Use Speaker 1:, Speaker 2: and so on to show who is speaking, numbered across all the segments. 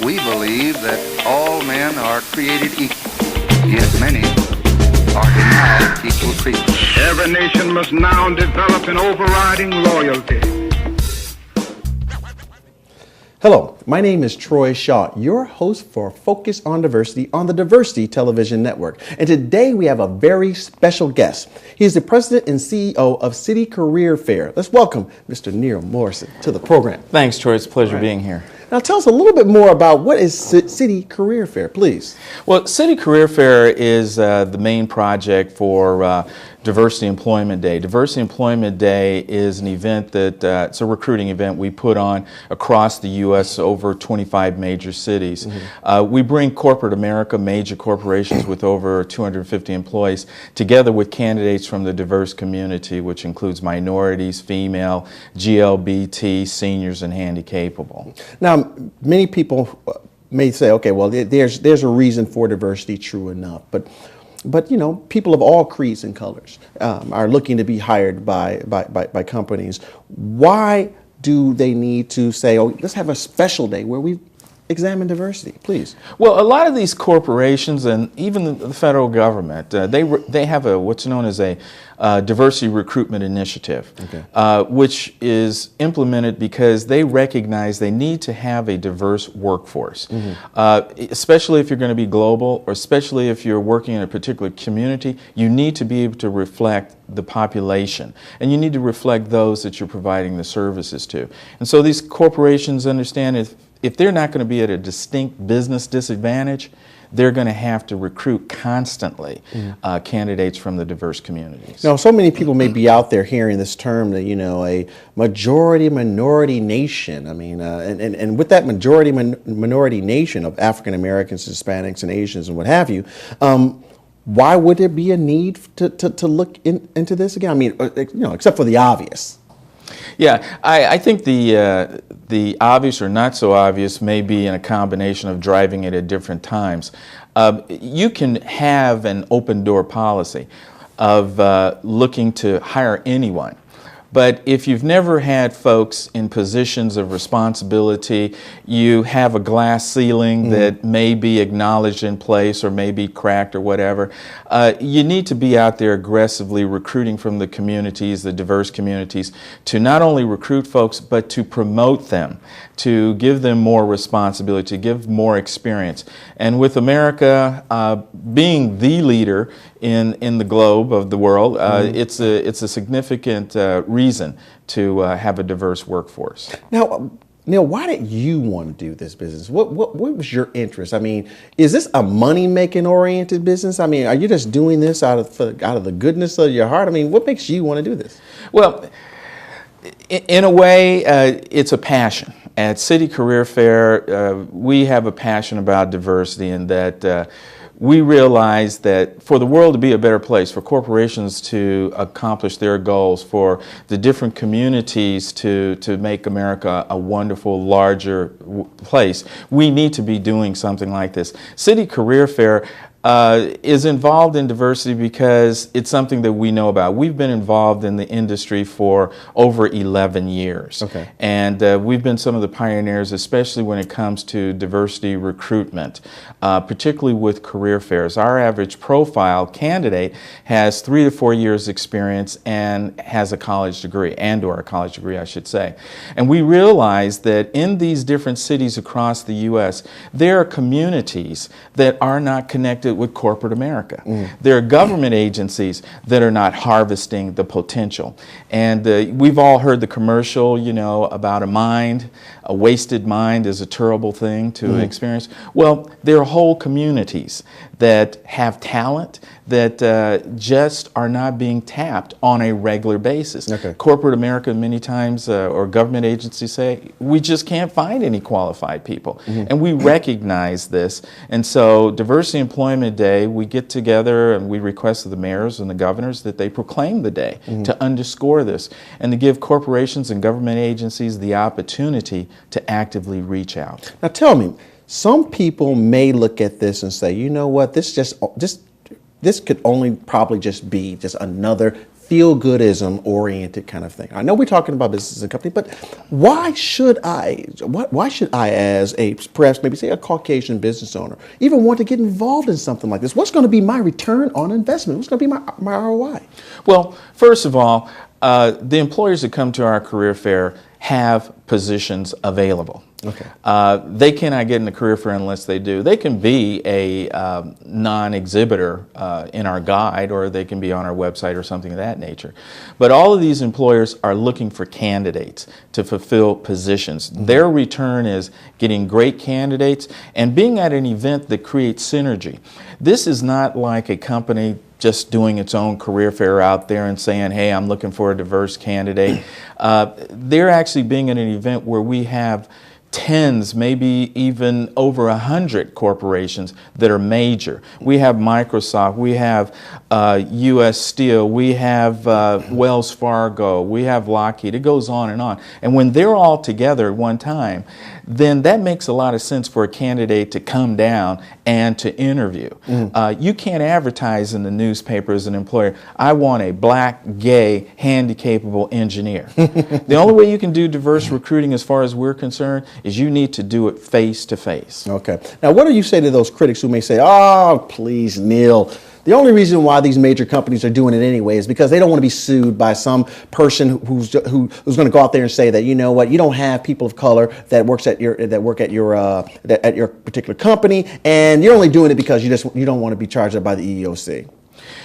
Speaker 1: We believe that all men are created equal, yet many are denied equal treatment.
Speaker 2: Every nation must now develop an overriding loyalty.
Speaker 3: Hello, my name is Troy Shaw, your host for Focus on Diversity on the Diversity Television Network. And today we have a very special guest. He is the president and CEO of City Career Fair. Let's welcome Mr. Neil Morrison to the program.
Speaker 4: Thanks, Troy. It's a pleasure being here.
Speaker 3: Now tell us a little bit more about what is City Career Fair, please.
Speaker 4: Well, City Career Fair is the main project for Diversity Employment Day. Diversity Employment Day is an event that, it's a recruiting event we put on across the U.S. over 25 major cities. Mm-hmm. We bring corporate America, major corporations with over 250 employees, together with candidates from the diverse community, which includes minorities, female, GLBT, seniors, and handy-capable.
Speaker 3: Now, many people may say, okay, well, there's a reason for diversity, true enough, but you know, people of all creeds and colors are looking to be hired by companies. Why do they need to say, oh, let's have a special day where we examine diversity, please?
Speaker 4: Well, a lot of these corporations and even the federal government, they have what's known as a diversity recruitment initiative, okay, which is implemented because they recognize they need to have a diverse workforce, mm-hmm, especially if you're going to be global, or especially if you're working in a particular community. You need to be able to reflect the population, and you need to reflect those that you're providing the services to. And so these corporations understand if they're not going to be at a distinct business disadvantage, they're going to have to recruit constantly candidates from the diverse communities.
Speaker 3: Now, so many people may be out there hearing this term that, you know, a majority-minority nation. I mean, and with that majority-minority nation of African Americans, Hispanics, and Asians, and what have you, why would there be a need to look into this again? I mean, you know, except for the obvious.
Speaker 4: Yeah, I think the obvious or not so obvious may be in a combination of driving it at different times. You can have an open door policy of looking to hire anyone. But if you've never had folks in positions of responsibility, you have a glass ceiling that may be acknowledged in place or may be cracked or whatever, you need to be out there aggressively recruiting from the communities, the diverse communities, to not only recruit folks, but to promote them, to give them more responsibility, to give more experience. And with America being the leader in the globe of the world, it's a significant reason to have a diverse workforce.
Speaker 3: Now, Neil, why did you want to do this business? What was your interest? I mean, is this a money-making oriented business? I mean, are you just doing this out of the goodness of your heart? I mean, what makes you want to do this?
Speaker 4: Well, in a way, it's a passion. At City Career Fair, we have a passion about diversity, and that we realize that for the world to be a better place, for corporations to accomplish their goals, for the different communities to make America a wonderful, larger place, we need to be doing something like this. City Career Fair is involved in diversity because it's something that we know about. We've been involved in the industry for over 11 years. Okay. And we've been some of the pioneers, especially when it comes to diversity recruitment, particularly with career fairs. Our average profile candidate has 3 to 4 years experience and has a college degree, or a college degree, I should say. And we realize that in these different cities across the U.S., there are communities that are not connected with corporate America. There are government agencies that are not harvesting the potential. And we've all heard the commercial, you know, about a wasted mind is a terrible thing to experience. Well, there are whole communities that have talent that just are not being tapped on a regular basis. Okay. Corporate America many times, or government agencies say, we just can't find any qualified people. And we recognize this. And so Diversity Employment Day, we get together and we request of the mayors and the governors that they proclaim the day to underscore this and to give corporations and government agencies the opportunity to actively reach out.
Speaker 3: Now tell me, some people may look at this and say, you know what, this could only probably just be just another feel-goodism oriented kind of thing. I know we're talking about business and company, but why should I, as a, perhaps maybe say a Caucasian business owner, even want to get involved in something like this? What's going to be my return on investment? What's going to be my ROI?
Speaker 4: Well, first of all, the employers that come to our career fair have positions available.
Speaker 3: Okay.
Speaker 4: They cannot get in the career fair unless they do. They can be a non-exhibitor in our guide, or they can be on our website or something of that nature. But all of these employers are looking for candidates to fulfill positions. Mm-hmm. Their return is getting great candidates and being at an event that creates synergy. This is not like a company just doing its own career fair out there and saying, hey, I'm looking for a diverse candidate. They're actually being at an event where we have tens, maybe even over 100 corporations that are major. We have Microsoft, we have U.S. Steel, we have Wells Fargo, we have Lockheed. It goes on and on. And when they're all together at one time, then that makes a lot of sense for a candidate to come down and to interview. Mm. You can't advertise in the newspaper as an employer, I want a black, gay, handy-capable engineer. The only way you can do diverse recruiting as far as we're concerned is you need to do it face-to-face.
Speaker 3: Okay. Now, what do you say to those critics who may say, oh, please, Neil, the only reason why these major companies are doing it anyway is because they don't want to be sued by some person who's going to go out there and say that, you know what, you don't have people of color that work at your particular company, and you're only doing it because you don't want to be charged up by the EEOC.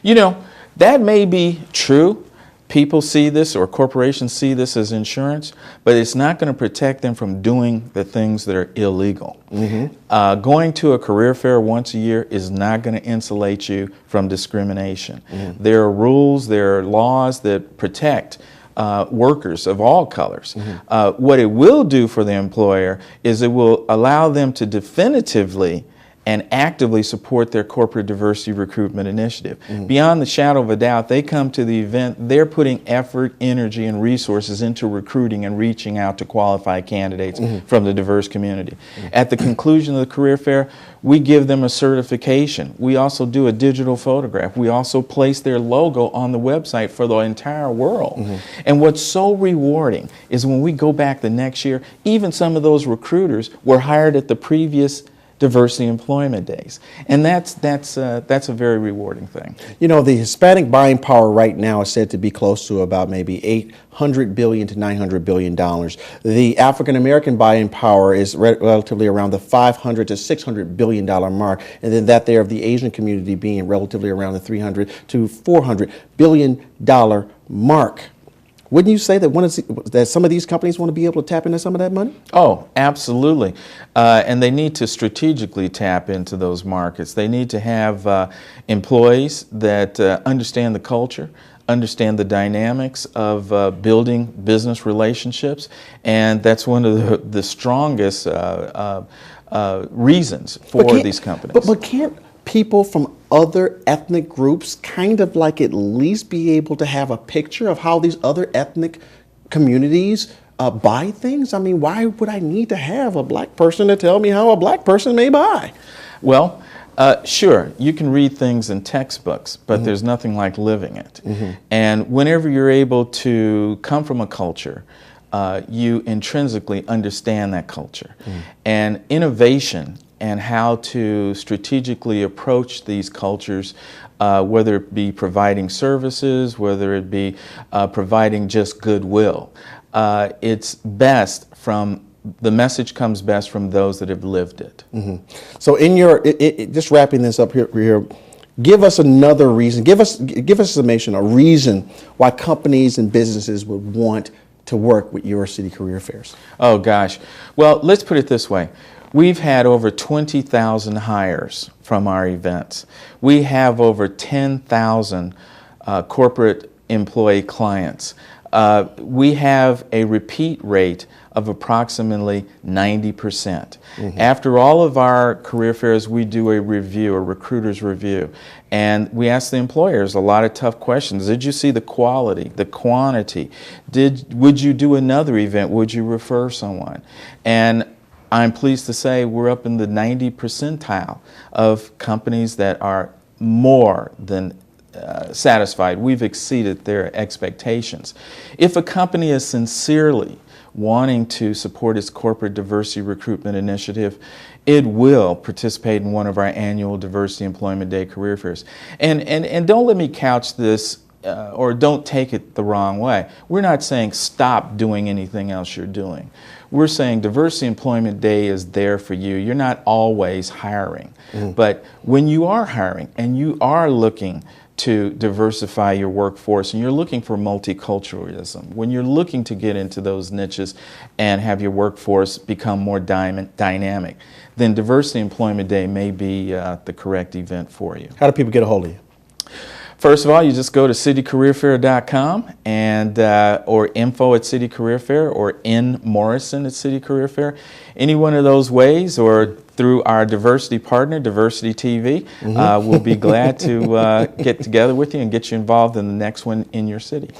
Speaker 4: You know, that may be true. People see this, or corporations see this as insurance, but it's not going to protect them from doing the things that are illegal. Mm-hmm. Going to a career fair once a year is not going to insulate you from discrimination. Mm-hmm. There are rules, there are laws that protect workers of all colors. Mm-hmm. What it will do for the employer is it will allow them to definitively and actively support their corporate diversity recruitment initiative. Mm. Beyond the shadow of a doubt, they come to the event, they're putting effort, energy, and resources into recruiting and reaching out to qualified candidates from the diverse community. At the conclusion of the career fair, we give them a certification. We also do a digital photograph. We also place their logo on the website for the entire world. And what's so rewarding is when we go back the next year, even some of those recruiters were hired at the previous diversity employment days. And that's a very rewarding thing. You
Speaker 3: know, the Hispanic buying power right now is said to be close to about maybe $800 billion to $900 billion. The African American buying power is relatively around the $500 to $600 billion mark, and then that there of the Asian community being relatively around the $300 to $400 billion mark. Wouldn't you say that some of these companies want to be able to tap into some of that money?
Speaker 4: Oh, absolutely. And they need to strategically tap into those markets. They need to have employees that understand the culture, understand the dynamics of building business relationships, and that's one of the strongest reasons for these companies.
Speaker 3: But can't people from other ethnic groups kind of like at least be able to have a picture of how these other ethnic communities buy things? I mean, why would I need to have a black person to tell me how a black person may buy?
Speaker 4: Well, sure, you can read things in textbooks, but there's nothing like living it. And whenever you're able to come from a culture, you intrinsically understand that culture. And innovation and how to strategically approach these cultures, whether it be providing services, whether it be providing just goodwill. It's best the message comes best from those that have lived it.
Speaker 3: So in just wrapping this up here, give us another reason, give us a summation, a reason why companies and businesses would want to work with your city career fairs.
Speaker 4: Oh gosh, well, let's put it this way. We've had over 20,000 hires from our events. We have over 10,000 corporate employee clients. We have a repeat rate of approximately 90%. After all of our career fairs, we do a review, a recruiter's review, and we ask the employers a lot of tough questions. Did you see the quality, the quantity? Would you do another event? Would you refer someone? And I'm pleased to say we're up in the 90th percentile of companies that are more than satisfied. We've exceeded their expectations. If a company is sincerely wanting to support its corporate diversity recruitment initiative, it will participate in one of our annual Diversity Employment Day career fairs. And don't let me couch this or don't take it the wrong way. We're not saying stop doing anything else you're doing. We're saying Diversity Employment Day is there for you. You're not always hiring. But when you are hiring and you are looking to diversify your workforce and you're looking for multiculturalism, when you're looking to get into those niches and have your workforce become more dynamic, then Diversity Employment Day may be the correct event for you.
Speaker 3: How do people get a hold of you?
Speaker 4: First of all, you just go to citycareerfair.com and or info@citycareerfair or nmorrison@citycareerfair. Any one of those ways, or through our diversity partner, Diversity TV, we'll be glad to get together with you and get you involved in the next one in your city.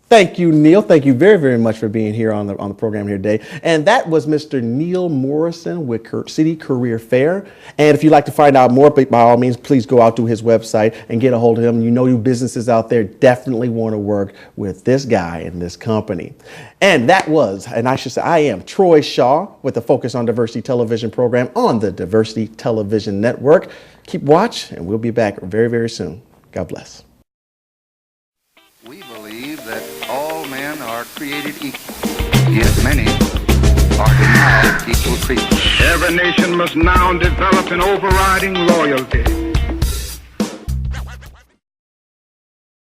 Speaker 3: Thank you, Neil. Thank you very, very much for being here on the program here today. And that was Mr. Neil Morrison with City Career Fair. And if you'd like to find out more, by all means, please go out to his website and get a hold of him. You know, you businesses out there definitely want to work with this guy and this company. And that was, and I should say, I am Troy Shaw with the Focus on Diversity television program on the Diversity Television Network. Keep watch, and we'll be back very, very soon. God bless.
Speaker 1: We believe that all men are created equal, yet many are denied equal treatment.
Speaker 2: Every nation must now develop an overriding loyalty